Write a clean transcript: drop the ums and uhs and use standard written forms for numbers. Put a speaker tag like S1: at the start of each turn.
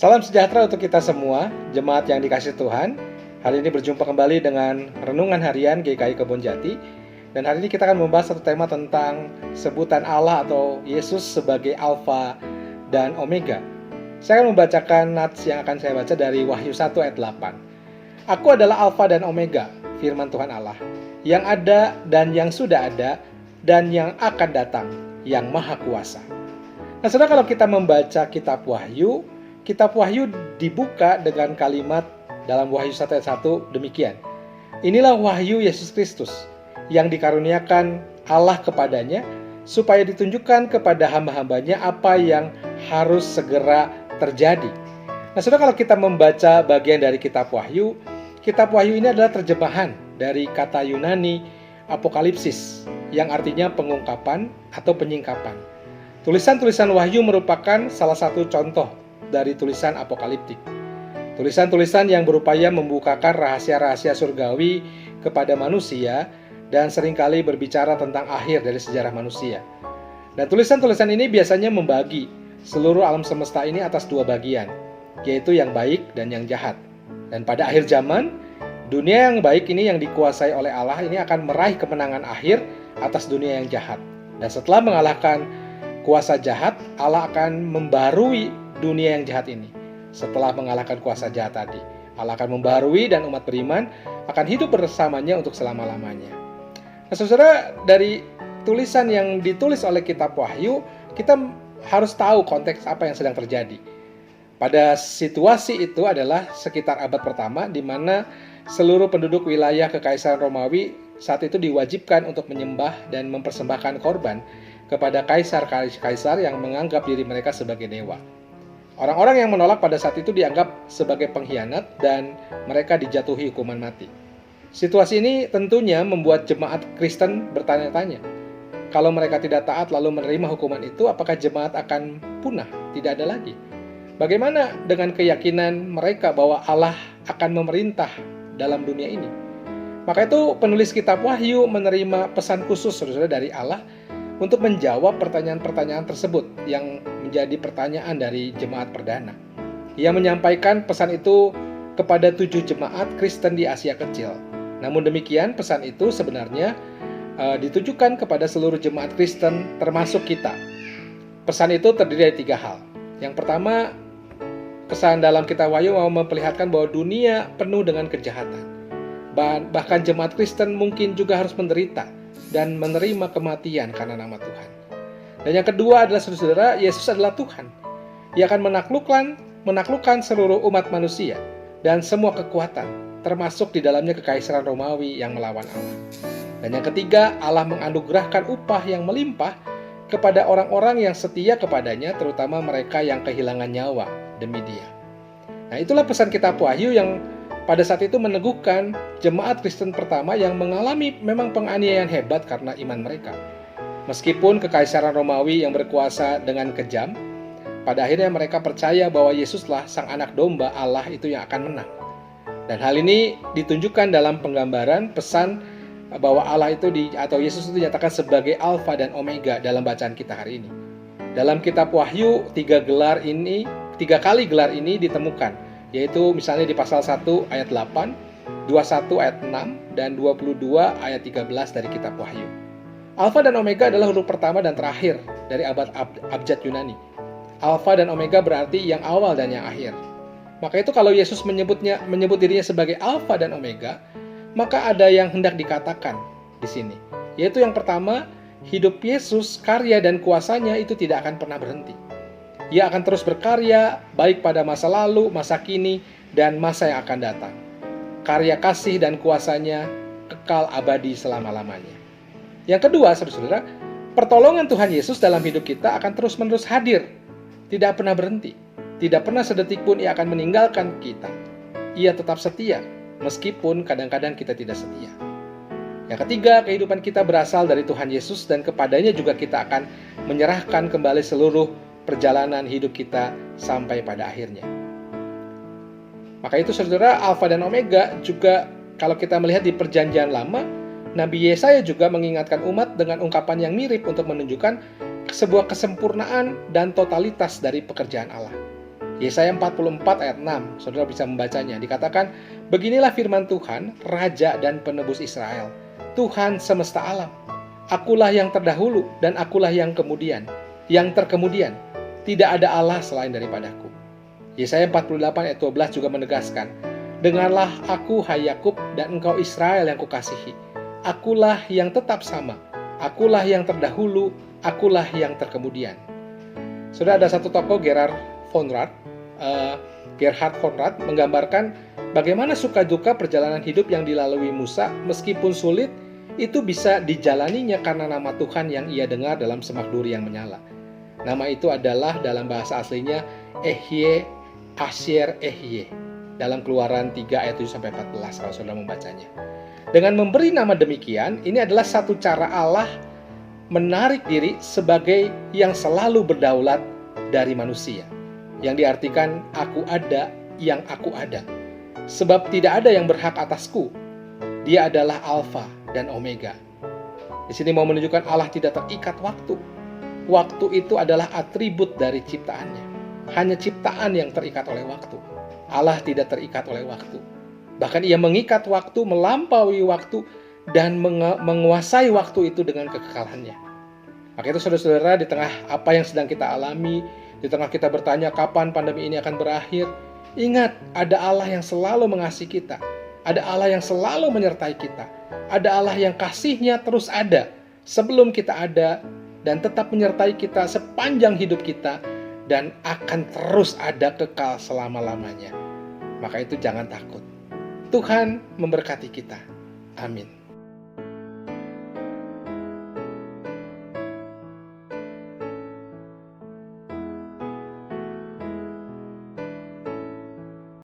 S1: Salam sejahtera untuk kita semua, jemaat yang dikasihi Tuhan. Hari ini berjumpa kembali dengan Renungan Harian GKI Kebonjati. Dan hari ini kita akan membahas satu tema tentang sebutan Allah atau Yesus sebagai Alfa dan Omega. Saya akan membacakan nats yang akan saya baca dari Wahyu 1 ayat 8. Aku adalah Alfa dan Omega, firman Tuhan Allah, yang ada dan yang sudah ada, dan yang akan datang, yang Maha Kuasa. Nah, saudara, kalau kita membaca kitab Wahyu dibuka dengan kalimat dalam Wahyu 1 ayat 1 demikian. Inilah wahyu Yesus Kristus yang dikaruniakan Allah kepadanya, supaya ditunjukkan kepada hamba-hambanya apa yang harus segera terjadi. Nah, saudara, kalau kita membaca bagian dari kitab Wahyu ini adalah terjemahan dari kata Yunani apokalipsis, yang artinya pengungkapan atau penyingkapan. Tulisan-tulisan Wahyu merupakan salah satu contoh dari tulisan apokaliptik. Tulisan-tulisan yang berupaya membukakan rahasia-rahasia surgawi kepada manusia dan seringkali berbicara tentang akhir dari sejarah manusia. Dan tulisan-tulisan ini biasanya membagi seluruh alam semesta ini atas dua bagian, yaitu yang baik dan yang jahat. Dan pada akhir zaman, dunia yang baik ini yang dikuasai oleh Allah ini akan meraih kemenangan akhir atas dunia yang jahat. Dan setelah mengalahkan kuasa jahat, Allah akan membarui dunia yang jahat ini. Setelah mengalahkan kuasa jahat tadi, Allah akan membarui dan umat beriman akan hidup bersamanya untuk selama-lamanya. Nah, saudara, dari tulisan yang ditulis oleh kitab Wahyu, kita harus tahu konteks apa yang sedang terjadi. Pada situasi itu adalah sekitar abad pertama, di mana seluruh penduduk wilayah Kekaisaran Romawi saat itu diwajibkan untuk menyembah dan mempersembahkan korban kepada kaisar-kaisar yang menganggap diri mereka sebagai dewa. Orang-orang yang menolak pada saat itu dianggap sebagai pengkhianat dan mereka dijatuhi hukuman mati. Situasi ini tentunya membuat jemaat Kristen bertanya-tanya. Kalau mereka tidak taat lalu menerima hukuman itu, apakah jemaat akan punah? Tidak ada lagi. Bagaimana dengan keyakinan mereka bahwa Allah akan memerintah dalam dunia ini? Maka itu penulis kitab Wahyu menerima pesan khusus saudara dari Allah untuk menjawab pertanyaan-pertanyaan tersebut yang menjadi pertanyaan dari jemaat perdana. Ia menyampaikan pesan itu kepada 7 jemaat Kristen di Asia Kecil. Namun demikian, pesan itu sebenarnya ditujukan kepada seluruh jemaat Kristen termasuk kita. Pesan itu terdiri dari 3 hal. Yang pertama, pesan dalam kitab Wahyu mau memperlihatkan bahwa dunia penuh dengan kejahatan. Bahkan jemaat Kristen mungkin juga harus menderita dan menerima kematian karena nama Tuhan. Dan yang kedua adalah, saudara, Yesus adalah Tuhan. Ia akan menaklukkan seluruh umat manusia dan semua kekuatan, termasuk di dalamnya Kekaisaran Romawi yang melawan Allah. Dan yang ketiga, Allah menganugerahkan upah yang melimpah kepada orang-orang yang setia kepadanya, terutama mereka yang kehilangan nyawa demi Dia. Nah, itulah pesan kitab Wahyu yang pada saat itu meneguhkan jemaat Kristen pertama yang mengalami memang penganiayaan hebat karena iman mereka. Meskipun Kekaisaran Romawi yang berkuasa dengan kejam, pada akhirnya mereka percaya bahwa Yesuslah sang anak domba Allah itu yang akan menang. Dan hal ini ditunjukkan dalam penggambaran pesan bahwa Allah itu atau Yesus itu dinyatakan sebagai Alfa dan Omega dalam bacaan kita hari ini. Dalam kitab Wahyu, 3 kali gelar ini ditemukan, yaitu misalnya di pasal 1 ayat 8, 21 ayat 6, dan 22 ayat 13 dari kitab Wahyu. Alfa dan Omega adalah huruf pertama dan terakhir dari abjad Yunani. Alfa dan Omega berarti yang awal dan yang akhir. Maka itu kalau Yesus menyebut dirinya sebagai Alfa dan Omega, maka ada yang hendak dikatakan di sini. Yaitu yang pertama, hidup Yesus, karya dan kuasanya itu tidak akan pernah berhenti. Ia akan terus berkarya, baik pada masa lalu, masa kini, dan masa yang akan datang. Karya kasih dan kuasanya kekal abadi selama-lamanya. Yang kedua, saudara, pertolongan Tuhan Yesus dalam hidup kita akan terus-menerus hadir. Tidak pernah berhenti. Tidak pernah sedetik pun Ia akan meninggalkan kita. Ia tetap setia, meskipun kadang-kadang kita tidak setia. Yang ketiga, kehidupan kita berasal dari Tuhan Yesus dan kepadanya juga kita akan menyerahkan kembali seluruh perjalanan hidup kita sampai pada akhirnya. Maka itu, saudara, Alfa dan Omega juga kalau kita melihat di Perjanjian Lama, Nabi Yesaya juga mengingatkan umat dengan ungkapan yang mirip untuk menunjukkan sebuah kesempurnaan dan totalitas dari pekerjaan Allah. Yesaya 44 ayat 6, saudara bisa membacanya. Dikatakan, beginilah firman Tuhan, Raja dan Penebus Israel, Tuhan semesta alam. Akulah yang terdahulu dan akulah yang kemudian, yang terkemudian. Tidak ada Allah selain daripadaku. Yesaya 48 ayat 12 juga menegaskan, dengarlah aku hai Yakub dan engkau Israel yang kukasihi. Akulah yang tetap sama, akulah yang terdahulu, akulah yang terkemudian. Sudah ada satu tokoh Gerhard Konrad menggambarkan bagaimana suka duka perjalanan hidup yang dilalui Musa, meskipun sulit, itu bisa dijalaninya karena nama Tuhan yang ia dengar dalam semak duri yang menyala. Nama itu adalah dalam bahasa aslinya Ehye Asher Ehye, dalam Keluaran 3 ayat 7-14 kalau saudara membacanya. Dengan memberi nama demikian, ini adalah satu cara Allah menarik diri sebagai yang selalu berdaulat dari manusia, yang diartikan aku ada yang aku ada. Sebab tidak ada yang berhak atasku. Dia adalah Alfa dan Omega. Di sini mau menunjukkan Allah tidak terikat waktu. Waktu itu adalah atribut dari ciptaannya. Hanya ciptaan yang terikat oleh waktu. Allah tidak terikat oleh waktu. Bahkan ia mengikat waktu, melampaui waktu, dan menguasai waktu itu dengan kekekalannya. Maka itu saudara-saudara, di tengah apa yang sedang kita alami, di tengah kita bertanya kapan pandemi ini akan berakhir, ingat, ada Allah yang selalu mengasihi kita. Ada Allah yang selalu menyertai kita. Ada Allah yang kasih-Nya terus ada sebelum kita ada dan tetap menyertai kita sepanjang hidup kita dan akan terus ada kekal selama-lamanya. Maka itu jangan takut. Tuhan memberkati kita. Amin.